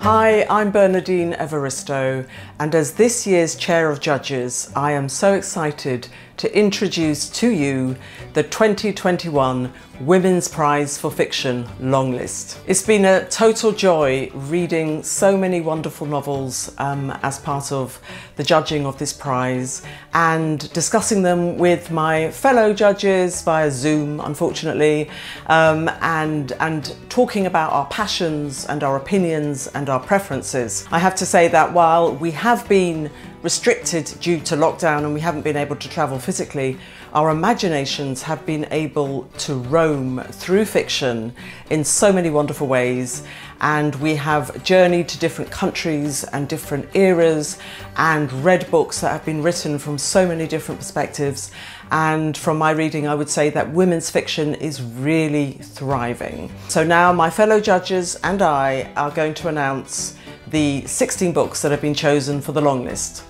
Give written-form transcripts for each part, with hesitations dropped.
Hi, I'm Bernardine Evaristo, and as this year's Chair of Judges, I am so excited to introduce to you the 2021 Women's Prize for Fiction longlist. It's been a total joy reading so many wonderful novels as part of the judging of this prize and discussing them with my fellow judges via Zoom, unfortunately, and talking about our passions and our opinions and our preferences. I have to say that while we have been restricted due to lockdown and we haven't been able to travel physically, our imaginations have been able to roam through fiction in so many wonderful ways, and we have journeyed to different countries and different eras and read books that have been written from so many different perspectives. And from my reading, I would say that women's fiction is really thriving. So now my fellow judges and I are going to announce the 16 books that have been chosen for the longlist.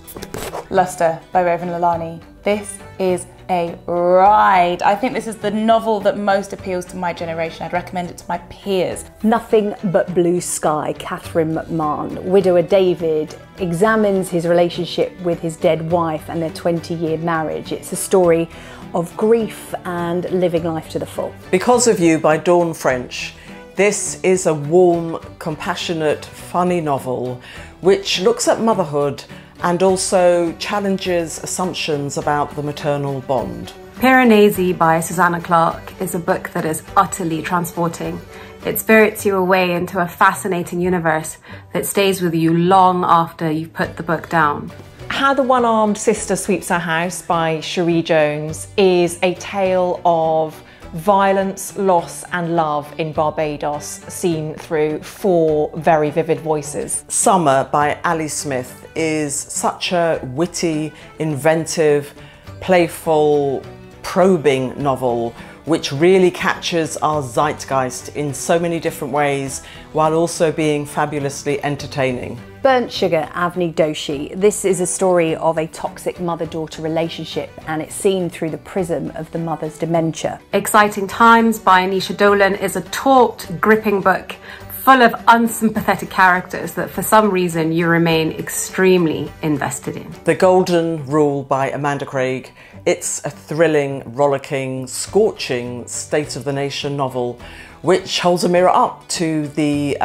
Luster by Raven Lalani. This is a ride. I think this is the novel that most appeals to my generation. I'd recommend it to my peers. Nothing But Blue Sky, Catherine McMahon. Widower David examines his relationship with his dead wife and their 20-year marriage. It's a story of grief and living life to the full. Because of You by Dawn French. This is a warm, compassionate, funny novel which looks at motherhood and also challenges assumptions about the maternal bond. Piranesi by SUSANNA CLARKE is a book that is utterly transporting. It spirits you away into a fascinating universe that stays with you long after you've put the book down. How the One-Armed Sister Sweeps Her House by Cherie Jones is a tale of violence, loss and love in Barbados, seen through 4 very vivid voices. Summer by Ali Smith is such a witty, inventive, playful, probing novel which really captures our zeitgeist in so many different ways while also being fabulously entertaining. Burnt Sugar, Avni Doshi. This is a story of a toxic mother-daughter relationship, and it's seen through the prism of the mother's dementia. Exciting Times by Anisha Dolan is a taut, gripping book full of unsympathetic characters that for some reason you remain extremely invested in. The Golden Rule by Amanda Craig. It's a thrilling, rollicking, scorching State of the Nation novel which holds a mirror up to the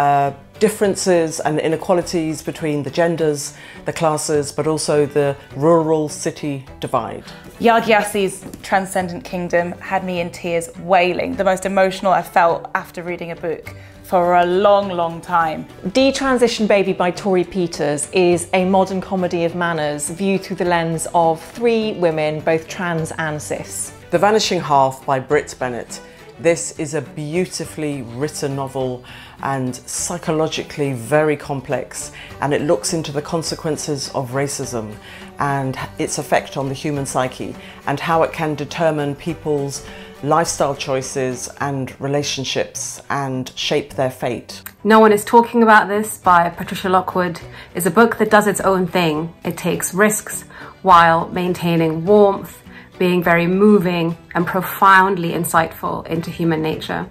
differences and inequalities between the genders, the classes, but also the rural-city divide. Yagyasi's Transcendent Kingdom had me in tears wailing, the most emotional I've felt after reading a book for a long, long time. Detransition Baby by Tori Peters is a modern comedy of manners viewed through the lens of 3 women, both trans and cis. The Vanishing Half by Britt Bennett. This is a beautifully written novel and psychologically very complex, and it looks into the consequences of racism and its effect on the human psyche and how it can determine people's lifestyle choices and relationships and shape their fate. No One Is Talking About This by Patricia Lockwood is a book that does its own thing. It takes risks while maintaining warmth, being very moving and profoundly insightful into human nature.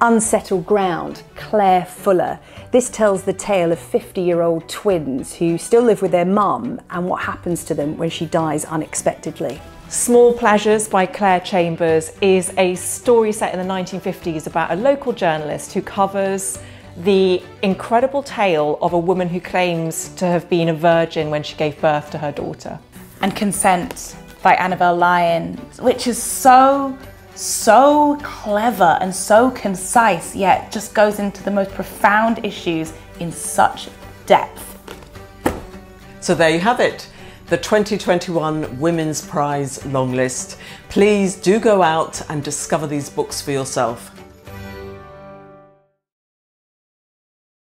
Unsettled Ground, Claire Fuller. This tells the tale of 50-year-old twins who still live with their mum and what happens to them when she dies unexpectedly. Small Pleasures by Claire Chambers is a story set in the 1950s about a local journalist who covers the incredible tale of a woman who claims to have been a virgin when she gave birth to her daughter. And Consent by Annabelle Lyons, which is so clever and so concise, yet just goes into the most profound issues in such depth. So there you have it, the 2021 Women's Prize longlist. Please do go out and discover these books for yourself.